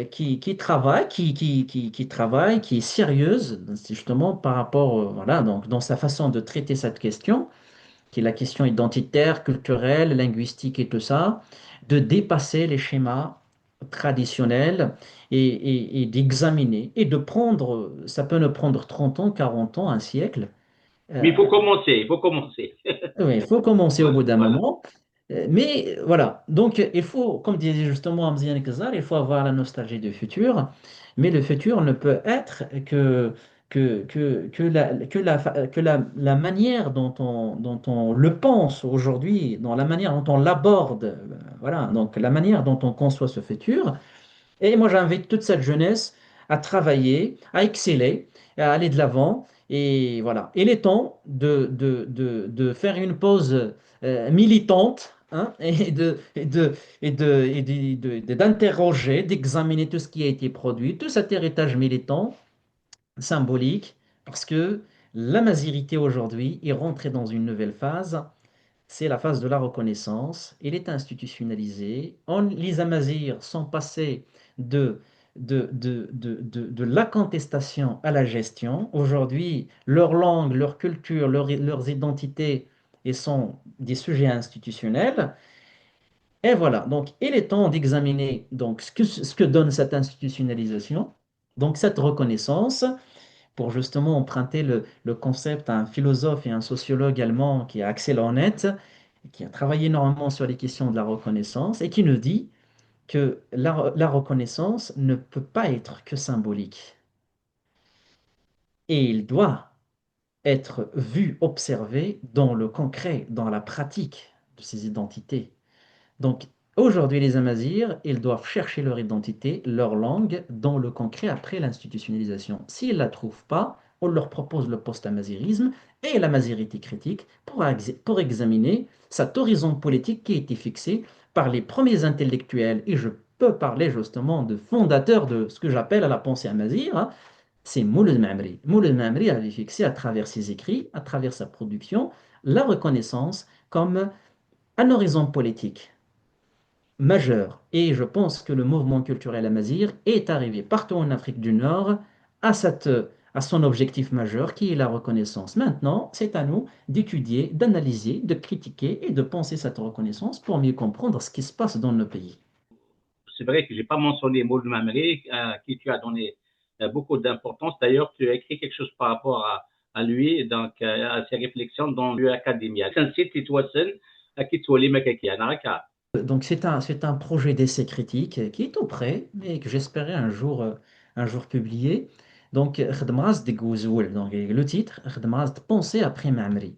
qui travaille, qui travaille, qui est sérieuse, justement par rapport, voilà, donc dans sa façon de traiter cette question, qui est la question identitaire, culturelle, linguistique et tout ça, de dépasser les schémas traditionnels et d'examiner et de prendre, ça peut nous prendre 30 ans, 40 ans, un siècle. Mais euh, il faut commencer, il faut commencer. oui, il faut commencer au bout d'un Voilà. moment. Mais voilà, donc il faut, comme disait justement Amziane Kazar, il faut avoir la nostalgie du futur, mais le futur ne peut être que la manière dont on le pense aujourd'hui, dans la manière dont on l'aborde, voilà, donc la manière dont on conçoit ce futur. Et moi, j'invite toute cette jeunesse à travailler, à exceller, à aller de l'avant. Et voilà. Il est temps de faire une pause militante hein, d'interroger, d'examiner tout ce qui a été produit, tout cet héritage militant, symbolique, parce que la masérité aujourd'hui est rentrée dans une nouvelle phase. C'est la phase de la reconnaissance. Elle est institutionnalisée. Les Amazirs sont passés de, de la contestation à la gestion. Aujourd'hui, leur langue, leur culture, leurs identités et sont des sujets institutionnels. Et voilà, donc il est temps d'examiner donc ce que donne cette institutionnalisation, donc cette reconnaissance, pour justement emprunter le concept à un philosophe et un sociologue allemand qui est Axel Honneth, qui a travaillé énormément sur les questions de la reconnaissance et qui nous dit que la reconnaissance ne peut pas être que symbolique. Et il doit être vu, observé dans le concret, dans la pratique de ces identités. Donc, aujourd'hui, les Amazirs, ils doivent chercher leur identité, leur langue dans le concret après l'institutionnalisation. S'ils ne la trouvent pas, on leur propose le post-amazirisme et la mazirité critique pour examiner cet horizon politique qui a été fixé par les premiers intellectuels. Et je peux parler justement de fondateurs de ce que j'appelle à la pensée amazir, hein, c'est Mouled Mamri. Mouled Mamri avait fixé à travers ses écrits, à travers sa production, la reconnaissance comme un horizon politique majeur. Et je pense que le mouvement culturel amazigh est arrivé partout en Afrique du Nord à à son objectif majeur qui est la reconnaissance. Maintenant, c'est à nous d'étudier, d'analyser, de critiquer et de penser cette reconnaissance pour mieux comprendre ce qui se passe dans nos pays. C'est vrai que j'ai pas mentionné Maud Mamré, à qui tu as donné beaucoup d'importance. D'ailleurs, tu as écrit quelque chose par rapport à lui, donc à ses réflexions dans l'Académie. C'est un site qui à qui tu as Donc c'est un projet d'essai critique qui est tout prêt et que j'espérais un jour publier. Donc, Khedmaz de Gouzoul, donc le titre, Khedmaz de Pensée après Mamri,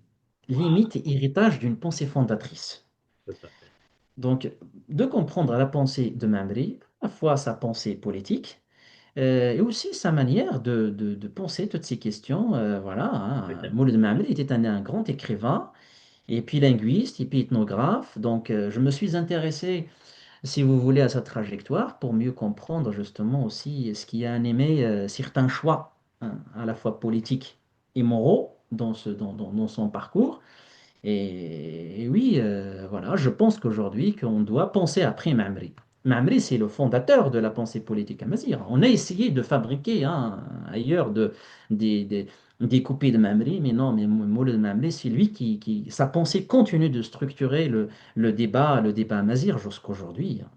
limite et héritage d'une pensée fondatrice. Donc, de comprendre la pensée de Mamri, à la fois sa pensée politique et aussi sa manière de penser toutes ces questions. Voilà, hein. Mouloud Mamri était un grand écrivain et puis linguiste et puis ethnographe. Donc, je me suis intéressé si vous voulez, à sa trajectoire pour mieux comprendre justement aussi ce qui a animé certains choix, hein, à la fois politiques et moraux dans son parcours. Et oui, voilà, je pense qu'aujourd'hui, qu'on doit penser après Mamri. Mamri, c'est le fondateur de la pensée politique amazigh. On a essayé de fabriquer, hein, ailleurs des, des, des copies de Mamri, mais non, mais Mouled Mamri, c'est lui sa pensée continue de structurer le débat amazigh jusqu'aujourd'hui, hein.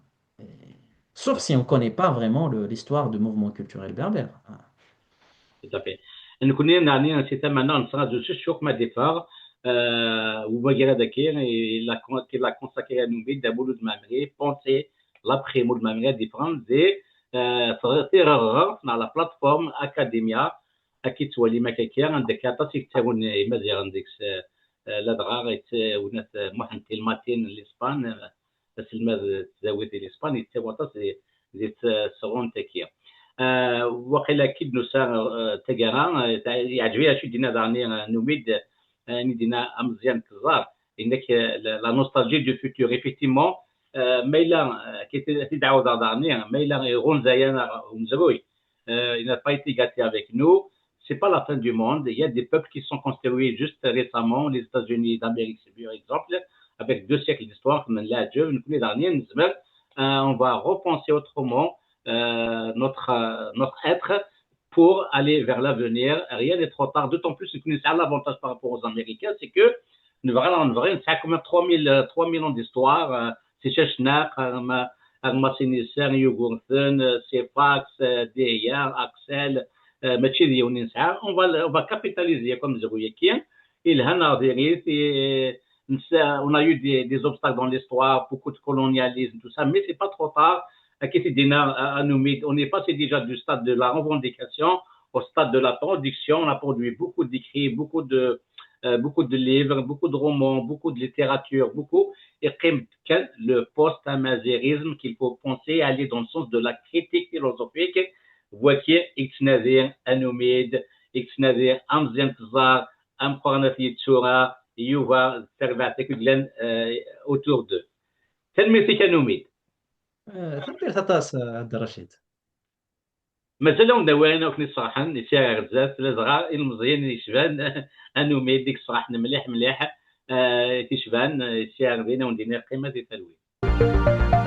Sauf si on ne connaît pas vraiment l'histoire du mouvement culturel berbère, hein. Tout à fait. نكون نعني un système maintenant en sens de sur ma départ ou bagarre dakir et la qui la consacré à nous d'abord de Mamré penser l'après mot de Mamré différent des فرق dans la plateforme Academia أكيد تولي ما كيكير عندك عطاتك تاون مازال عندك لا دغار وناس محن كلمتين الإسبان بس الماز تزاوي الإسبان يتسوى زيت سغون تكير وقيلا كيد نسا تقرا يعجبني شي دينا داني نوميد دينا امزيان كزار انك لا نوستالجي دو فوتور ايفيكتيمون ميلا كي تدعو داني ميلا يغون زيانا ومزروي il n'a pas été gâté avec nous. C'est pas la fin du monde. Il y a des peuples qui sont construits juste récemment, les États-Unis d'Amérique, c'est par exemple, avec 2 siècles d'histoire, comme l'a dit, on va repenser autrement notre être pour aller vers l'avenir. Rien n'est trop tard, d'autant plus que c'est l'avantage par rapport aux Américains, c'est que nous verrons, ça a quand même 3000 ans d'histoire. C'est Chechnak, Armasinissar, Yugurthen, Cefax, Deyar, Axel, Machidi Ouninsa. On va capitaliser comme Zerouyekien. Il y a on a eu des obstacles dans l'histoire, beaucoup de colonialisme, tout ça, mais c'est pas trop tard. On est passé déjà du stade de la revendication au stade de la production. On a produit beaucoup d'écrits, beaucoup de livres, beaucoup de romans, beaucoup de littérature, beaucoup. Et le post-amazirisme qu'il faut penser aller dans le sens de la critique philosophique. Voici Ixnadir, Anoumid, Ixnadir, Amzian Tzar, Amkornat Yitzura, يوفا سيرفاتك لان اوتور دو تنميتي كانوميد تنبير تطاس عبد الرشيد. مازال دوانا وكني صراحه نسير بزاف الصغار المزيان يشبان انوميد ديك صراحه مليح مليح تيشبان سير بينا وندير قيمه ديال التلوين.